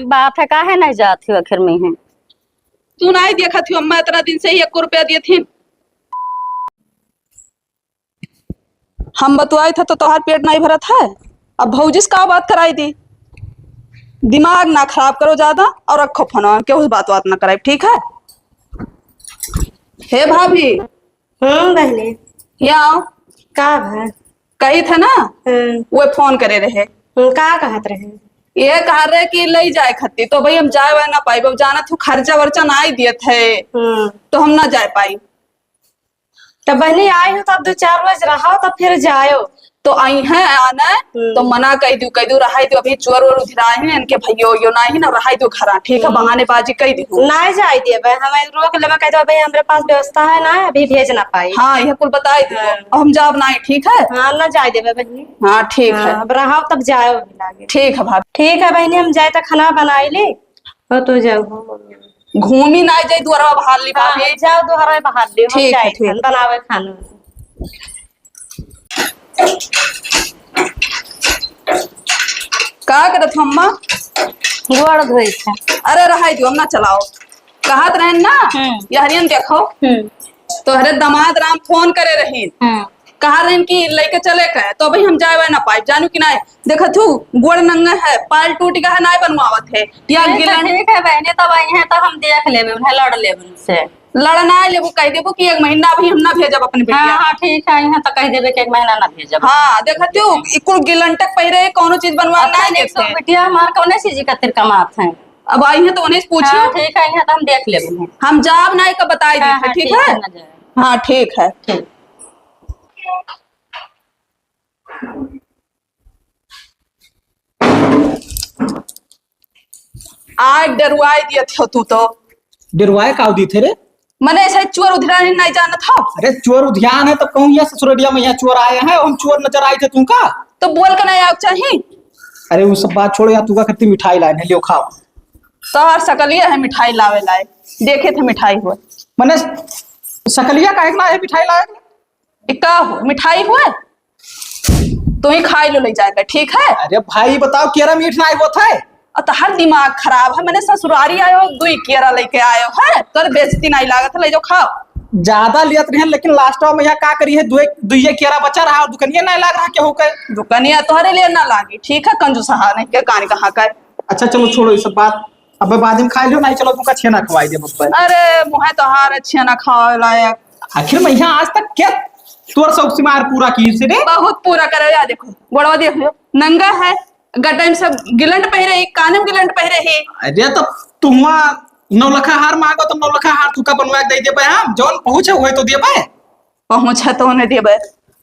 बात है, काहे नहीं जाती हो आखिर में है? तू नहीं देखा थी अम्मा इतना दिन से ही 1 रुपया दिए थी। हम बतवाए था तो तोहार पेट नहीं भरा था। अब भौजी से का बात कराई दी। दिमाग ना खराब करो ज्यादा और रखो फोन के उस बात ना कराई, ठीक है? हे भाभी। बहने यहाँ आओ। का भाई कही था ना वो फोन करे रहे। का कहत रहे? ये कह रहे कि ले जाए खत्ती तो भाई हम जाए ना पाई। जाना थू खर्चा वर्चा ना ही दिए थे तो हम ना जाए पाई। तो बहनी आई हो तब 2-4 रोज रहो तब फिर जायो। तो आई है आना तो मना कह दू रहा दो अभी चोर वोर उधरा है इनके भैयो यो नहीं ना रहा दो खरा, ठीक है? बहानेबाजी कह दू नहीं जाए दिए भाई हमें रोक ले कह दो भाई हमारे पास व्यवस्था है ना अभी भेज ना पाई। हाँ यह कुल बताई दो हम जाब नहीं, ठीक है? हाँ ना जाए दे बहनी। हाँ ठीक है। अब रहो तब जाओ लागे। ठीक है भाभी। ठीक है बहनी हम जाए तो खाना बनाई ली हो तो जाओ। घूमी ना जाए दुआरा बहार ली भाभी। जाओ दोहरा बाहर ली ठीक है, ठीक। बनावे खाना। का करत हो अम्मा? गोड़ धोई थे। अरे रहा दो हम ना चलाओ। कहत रहे ना ये हरियन देखो तो हरे दामाद राम फोन करे रही। कहा रहे कि लेके चले के तो भाई हम जाए ना पाइप जानू कि नहीं। देखा थू गोड़ नंगा है पाल टूट गया है नहीं बनवावत है या गिलन। ठीक है बहने तब आई है तो हम देख लेबे उन्हें लड़ लेबे उनसे। लड़ना लेबो कह देबो कि 1 महीना भी हम ना भेजब अपने बेटिया। हाँ ठीक है यहाँ तो कह देबे कि 1 महीना ना भेजब। हाँ देखा तू इकुल गिलंटक पहिरे कोनो चीज बनवा नहीं देते। बेटिया हमार कौन चीज खातिर कमात है। अब आई है तो उन्हें पूछो। हाँ, ठीक है यहाँ तो हम देख लेबे। हम जाब नहीं का बताई दी हाँ, ठीक है? हाँ ठीक है। आज डरवाई दिया थे तू तो। डरवाए का दी थे रे? मने ऐसा चोर उधरा नहीं जाना था। अरे चोर उद्यान है तो कहूँ यहाँ ससुरडिया में यहाँ चोर आए हैं हम चोर नजर आए थे तुमका तो बोल कर नहीं आओ चाहिए। अरे वो सब बात छोड़ो, या तुका खत्ती मिठाई लाए लियो खाओ। तो हर सकलिया है मिठाई लावे लाए देखे थे मिठाई हुए। मने सकलिया का एक ना है मिठाई लाए इक्का हो मिठाई हुए तो ही खाई लो ले जाकर, ठीक है? अरे भाई बताओ केरा मीठ ना वो था। और तो हर दिमाग खराब है। मैंने ससुरारी आयो 2 केरा लेके आयो है तो बेइज्जती नहीं लागत ले जाओ खाओ। ज्यादा लियत रहे लेकिन लास्ट में यहाँ का करी है दुइये केरा बचा रहा दुकनिया नहीं लाग रहा केहू के। दुकनिया तोहरे लिए ना लागी, ठीक है? कंजूस नहीं के कहानी कहाँ का। अच्छा चलो छोड़ो ये सब बात, अब बाद में खा लियो नहीं चलो तुमका छेना खवाई दे बस। अरे मुहे तो हार अच्छे ना खाओ लायक। आखिर मैं यहाँ आज तक क्या तोर सब सिमार पूरा की से रे? बहुत पूरा करे यार। देखो गोड़वा देखो नंगा है गटाइम सब गिलंट पहिरे काने में गिलंट पहिरे है। अरे तो तुम 9 लाख हार मांगो तो 9 लाख हार तुका बनवा के दे देबे हम जौन पहुंचे हुए तो देबे। पहुंचा तो नहीं देबे।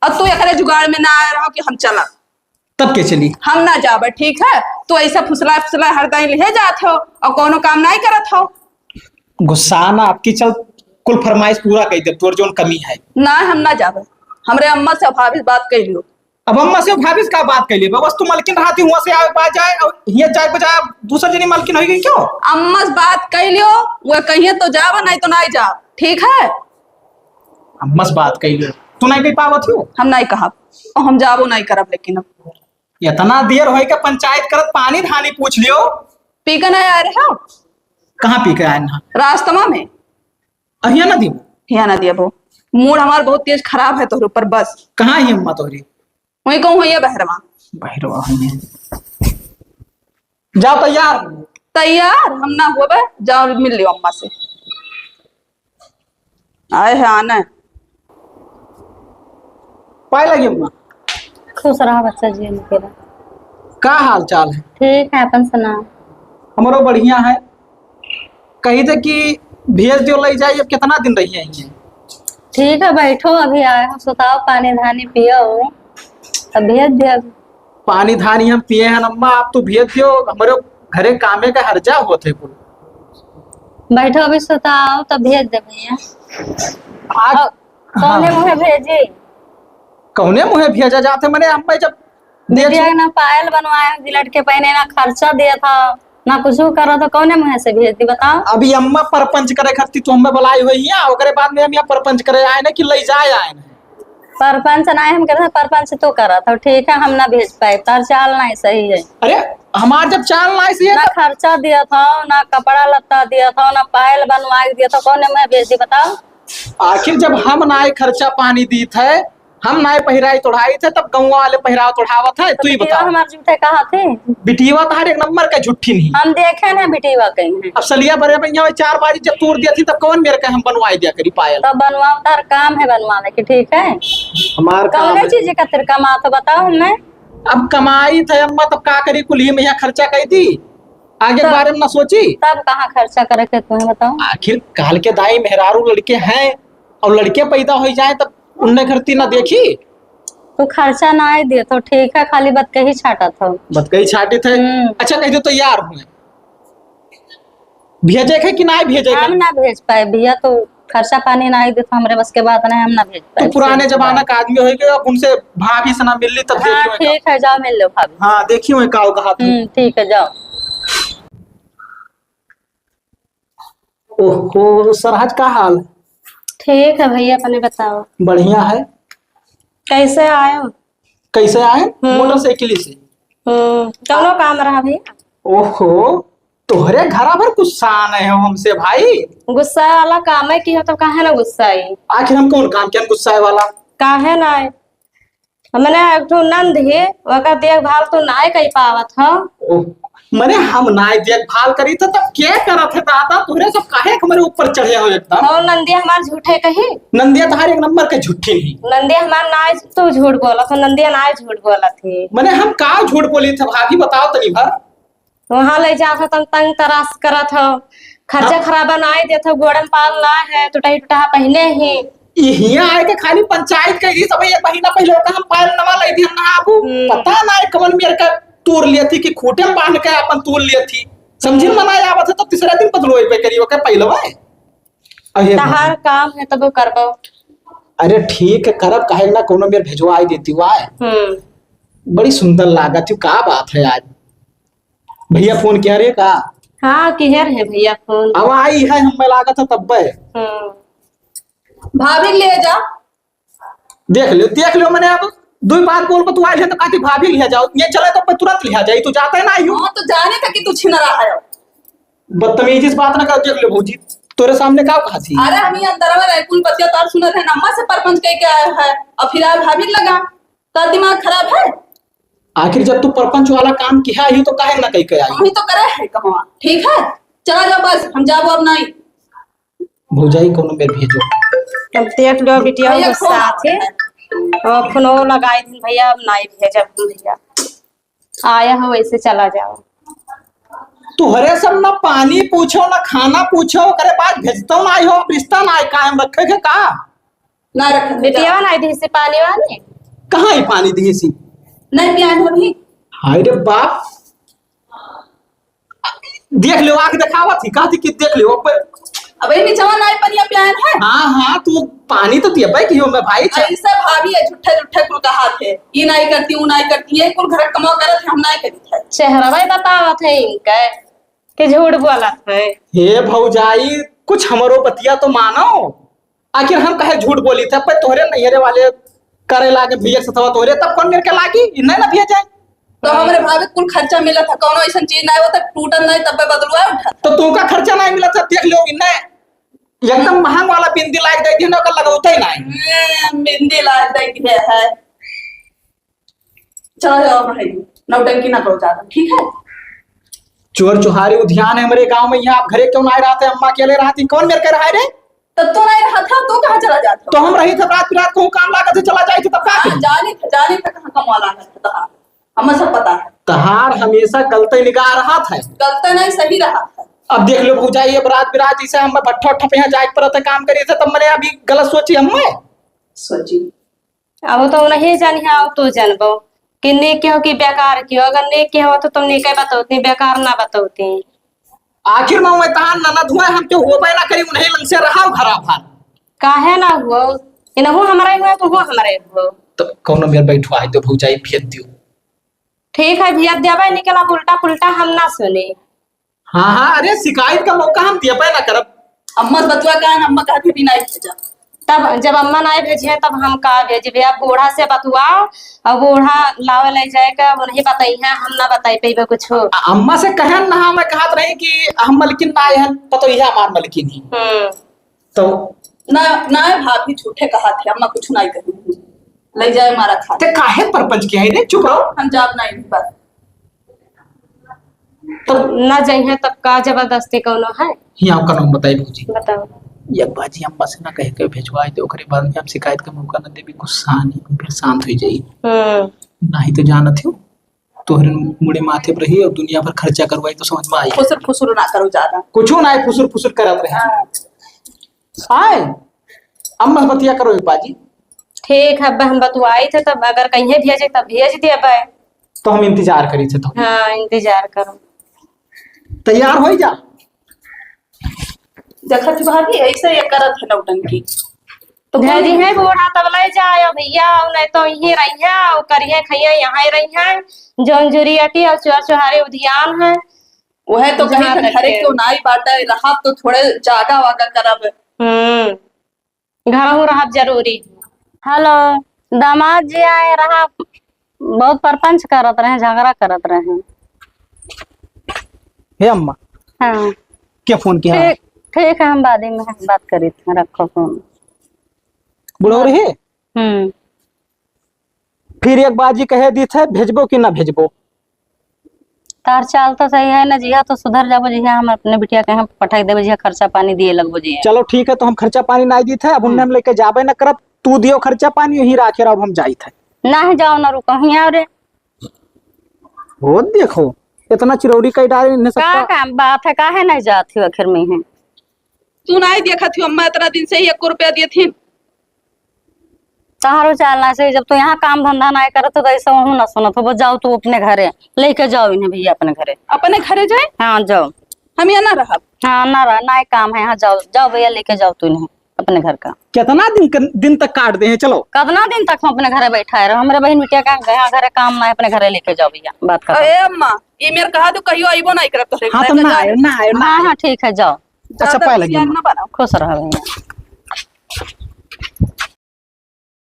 अब तू एकरे जुगाड़ में ना आ रहा कि हम चला तब के चली हम ना जाबे, ठीक है? तो ऐसा फुसला फुसला हरदाई ले जात हो और कोनो काम नहीं करत हो। गुस्सा ना आपकी चल कुल फरमाइश पूरा कर दे तोर जोन कमी है ना हम ना जाबे। हमरे अम्मा से भाभी बात कर लियो। अब अम्मा से भाभी का बात कर लिए बस तू मलकिन रहती हुआ से आए पा जाए और ये जाए बजाय दूसरा जनी मलकिन हो गई क्यों? अम्मा से बात कर लियो वो कहिए तो जाब नहीं तो नहीं जाब, ठीक है? अम्मा से बात कर लियो तू नहीं कह पावत हो। हम नहीं कहब और हम जाबो नहीं करब। लेकिन अब इतना देर होए के पंचायत करत पानी धानी पूछ लियो। पी के नहीं आ रहे हो? कहाँ पी के आए ना? रास्तमा में अहिया ना दी यहाँ ना दिया वो मूड हमारा बहुत तेज खराब है तोहरे ऊपर। बस कहाँ है अम्मा तोहरी? वही कहूँ है बहरवा बहरवा जाओ तैयार तैयार हम ना हुए जाओ मिल लियो अम्मा से। आए है आना है पाए लगी अम्मा। खुश रहा बच्चा जी मेरा। का हाल चाल है? ठीक है अपन सुना। हमारो बढ़िया है। कही थे कि भेज दियो ले जाइए। अब कितना दिन रही है? ठीक है बैठो अभी आए हो सुताओ पानी धानी पियो अब भेज दिया। पानी धानी हम पिए हैं अम्मा आप तो भेज दियो। हमारे घरे कामे का हर्जा होते कुल। बैठो अभी सुताओ तो भेज दे भैया। आज कौने मुहे भेजी? कौने मुहे भेजा जाते मैंने अम्मा जब बिटिया ना पायल बनवाया गिलट के पहने ना खर्चा दिया था ना कुछ करो तो कौने मुहे से भेज दी बताओ? अभी अम्मा परपंच करे खाती तो हमें बुलाई हुई है ओकरे बाद में हम यहाँ परपंच करे आए ना कि ले जाए आए ना परपंच नहीं हम कहते परपंच तो करा था ठीक है हम ना भेज पाए तार चाल नहीं सही है। अरे हमार जब चाल ना ऐसी है ना खर्चा दिया था ना कपड़ा लत्ता दिया था ना पायल बनवा के दिया था कौन मैं भेज दी बताओ। आखिर जब हम ना खर्चा पानी दी थे हम ना पहिराई तोड़ाई थे तब गाँव वाले पहिराव तोड़ावत है तू ही बता। हमारे झूठे कहा थे बिटिया तो हर एक नंबर का झुट्ठी नहीं। हम देखे ना बिटिया कहीं है। अब सलिया बड़े भैया 4 बारी जब तोड़ दिया थी तब कौन मेरे का हम बनवाई दिया करी पायल। तब बनवाओ तार काम है बनवाने की ठीक है। हमार काम कौन चीज का तेरे कमा तो बताओ हमें। अब कमाई थे अम्मा तब का करी कुल ही में यहाँ खर्चा करी थी आगे के बारे में ना सोची। तब कहाँ खर्चा करे थे तुम्हें बताओ। आखिर काल के दाई मेहरारू लड़के हैं और लड़के पैदा हो जाए तब उनने घरती ना देखी। तो खर्चा ना ही दिए तो ठीक है खाली बत के ही छाटा था। बत कही छाटे थे। अच्छा कह दो तैयार हुए भेजे है कि ना भेजे हम ना भेज पाए भैया तो खर्चा पानी ना ही दे तो हमारे बस के बात नहीं हम ना भेज पाए। तो पुराने जमाना का आदमी होगा अब उनसे भाभी से ना मिल ली तब हाँ ठीक है जाओ मिल लो भाभी। हाँ देखी हुई काव कहा ठीक है जाओ। ओहो सरहज का हाल। ठीक है भैया अपने बताओ। बढ़िया है। कैसे आए हो? कैसे आए मोटरसाइकिल से। दोनों काम रहा भैया। ओहो तोहरे घरा भर गुस्सा आने हो हमसे भाई। गुस्सा वाला काम है कि हो तो काहे ना गुस्सा आई। आखिर हम कौन काम किया गुस्सा वाला काहे ना आए मैंने एक ठो नंद है वका देखभाल तो ना कर पावत हो। मने हम नाय देखभाल करी था तब क्या करा थे दादा तुहरे सब काहे हमारे ऊपर चढ़े हो एकदम। और नंदिया हमार झूठे कही। नंदिया तो हर एक नंबर के झूठी नहीं। नंदिया हमार ना तो झूठ बोला था नंदिया ना झूठ बोला थी। मने हम का झूठ बोली थे भाभी बताओ तनी भर। वहां ले जाकर तुम तंग तराश करत हो खर्चा खराबा ना दे थे गोड़म पाल ना है टूटा टूटा पहने ही यहाँ आए के खाली पंचायत कही सब एक महीना पहले होता हम पायल नवा लाई थी ना आबू पता ना कमन मेरे का तोड़ लिया थी कि खूटे में बांध के अपन तोड़ लिया थी समझी मनाया आवत है तब तीसरा दिन बदलोई पे करियो के पहलवा है तहार काम है तब करबो। अरे ठीक है करब काहे ना कोनो मेर भेजवाई देती हुआ है। बड़ी सुंदर लागत थी का बात है आज भैया फोन किया रे का। हाँ किहर है भैया फोन अब आई है हम लागत है तब भाभी ले जा देख लो मैंने अब 2 बार बोल को तू आई है तो कहती भाभी ले जाओ ये चले तो तुरंत ले जाए तू जाता है ना यूं। हाँ तो जाने का कि तू छिन रहा है। बदतमीजी से बात ना कर देख लो भौजी तोरे सामने का कहा थी। अरे हम यहाँ अंदर में कुल बतिया तार सुनत है अम्मा से परपंच कह के आया है और फिर आप भाभी लगा तार दिमाग खराब है। आखिर जब तू परपंच वाला काम किया ही तो काहे ना कह के आई। हम ही तो करे है कहवा ठीक है चला जाओ बस हम जाबो अब नहीं। भौजाई कोनो मेर भेजो अब देख लो बिटिया भैया गुस्सा आथे और फोनो लगाई थी भैया अब नहीं भेजब भैया आया हो वैसे चला जाओ। तुहरे सब ना पानी पूछो ना खाना पूछो करे बाद भेजतो ना आई हो रिश्ता ना आई कायम रखे के का ना रख बिटिया नहीं दी से पानी वाले कहाँ ही पानी दी सी नहीं पिया हो भी। हाय रे बाप देख लो आके दिखावा थी कहती कि देख लो अब ये नीचवा नहीं पनिया पियान है। हाँ तू पानी तो दिया भाई क्यों मैं भाई ऐसा भाभी है झूठे झूठे कुल कहा थे ये नहीं करती वो नहीं करती है कुल घर कमा करत हम नहीं करी थे चेहरा भाई बतावा थे इनका कि झूठ बोला थे। हे भौजाई कुछ हमारो बतिया तो मानो आखिर हम कहे झूठ बोली थे पर तोहरे नैहरे वाले करे लागे भैया से तोहरे तब कौन मेरे के लागी इन्हें ना भेजा जाए तो हमारे भाभी कुल खर्चा मिला था कौनो ऐसा चीज नहीं होता टूटन नहीं तब बदलवा उठा तो तुमका खर्चा नहीं मिला था देख लो इन्हें एकदम महंग वाला बिंदी लाग दे दी ना कर लगाता ही नहीं बिंदी लाग दे है। चलो जाओ भाई नौटंकी ना करो ज्यादा ठीक है। चोर चुहारी उद्यान है हमारे गांव में यहाँ आप घरे क्यों ना रहा थे अम्मा अकेले रहा थी कौन मेरे के रहा रे तब तो नहीं रहा था तो कहाँ चला जाता तो हम रही थे रात को काम लाकर से चला जाए थे तब का जाने था कहाँ कमा लाना था हमें सब पता है। तहार हमेशा गलती निगाह रहा था गलती नहीं सही रहा था। अब देख लो भौजाई बरात बिरात जैसे हम भट्ठा उठा पे यहाँ जाए पर काम करिए थे तब मैंने अभी गलत सोची हम सोची अब तो नहीं जानी आओ तो जानबो कि ने के हो कि बेकार की हो अगर ने के हो तो तुम ने के बताओती बेकार ना बताओती। आखिर में मैं तहार ननद हुआ हम क्यों होबे ना करी उन्हें लंग से रहा घरा भार काहे ना हुआ इनहु हमारे हुआ तो हुआ हमारे हुआ तो कौन मेरे बैठवा है तो भौजाई भेज दियो ठीक है भैया देवा निकला उल्टा पुल्टा हम ना सुने। हाँ अरे शिकायत का मौका हम दिया ना करब अम्मा बतवा का अम्मा कहती भी नहीं भेजा तब जब अम्मा नाय भेजे तब हम का भेजबे। अब बूढ़ा से बतुआओ और बूढ़ा लावे ले जाए का उन्हें बताई है, हम ना बताई पेबे कुछ। अम्मा से कहन ना मैं कहत रही कि हम मलकिन ना है पतो यह हमार मलकिन ही। तो ना ना भाभी झूठे कहा थे, अम्मा कुछ नहीं कही ले जाए हमारा खा। ते काहे परपंच के है रे, चुप रहो। हम जाब नहीं पर तो ना जाइए तब का जबरदस्ती कौनो है। यहाँ का नाम बताई भौजी। बताओ। एक बाजी अम्मा से ना कह के भेजवाए दे, ओकरे बाद में आप शिकायत का मौका न देबी, गुस्सा नहीं फिर शांत हो जाई। नहीं तो जानत हो तोहरे मुड़े माथे पर रही और दुनिया भर खर्चा करवाई तो समझ में आई। फुसुर फुसुर ना करो ज्यादा, कुछ ना है फुसुर फुसुर करत रहे। आए अम्मा बतिया करो एक बाजी। ठीक है हम बतुआई थे, तब अगर कहीं भेजे तब भेज दिए। तो हम इंतजार करी थे। तो हाँ इंतजार करो, तैयार हो जा। देखा थी भाभी ऐसे ये करत है नौटंकी। तो भेजी है बूढ़ा तब ले जाए भैया, नहीं तो यही रही है करिए खइया यहाँ ही रही है। जौनजुरियटी और चुहारे उद्यान है वह तो कहीं घरे क्यों ना ही बाटा रहा तो थोड़े जागा वागा करब। घर रहा जरूरी। हेलो दामाद जी आए रहा, बहुत परपंच करत रहे, झगड़ा करत रहे। हे अम्मा हाँ क्या फोन किया? ठीक ठीक है, हम बाद में बात करी थी, रखो फोन। बुढ़ो रहे फिर एक बाजी कहे दी थे भेजबो कि ना भेजबो। तार चाल तो सही है ना जिया, तो सुधर जाबो जिया, हम अपने बिटिया के हम पठाई देबो जिया, खर्चा पानी दिए लगबो जिया। चलो ठीक है, तो हम खर्चा पानी नहीं दी थे, अब उन्हें हम लेके जाबे ना करब, तू दियो खर्चा पानी यही राखे रहो, हम जाई थे। ना जाओ ना रुको हिया रे। वो देखो इतना चिरौरी कई डाल नहीं का सकता। काम बात है, काहे नहीं जाती हो आखिर में है। तू नहीं देखा थी अम्मा इतना दिन से ही 1 रुपया दिए थी। तहारो चालना से जब तू यहाँ काम धंधा नहीं करत तो ऐसा हूँ ना सुनत हो, जाओ तू अपने घरे लेके जाओ इन्हें भैया अपने घरे। अपने घरे जाए? हाँ जाओ। हम यहाँ ना रहा। हाँ ना रहा ना काम है, यहाँ जाओ जाओ भैया लेके जाओ तू इन्हें अपने घर का। कितना दिन तक काट दे हैं। चलो कितना दिन तक हम अपने घरे बैठा रहे, हमारे बहन बिटिया का यहाँ घरे काम ना है, अपने घरे लेके जाओ भैया, बात कर। ए अम्मा ये मेरे कहा तो कहियो आइबो नहीं करत तोरे। हाँ तो ना आयो ना आयो ना हाँ आयो। हाँ ठीक है जाओ। अच्छा पहले ना बनाओ। खुश रहो भैया।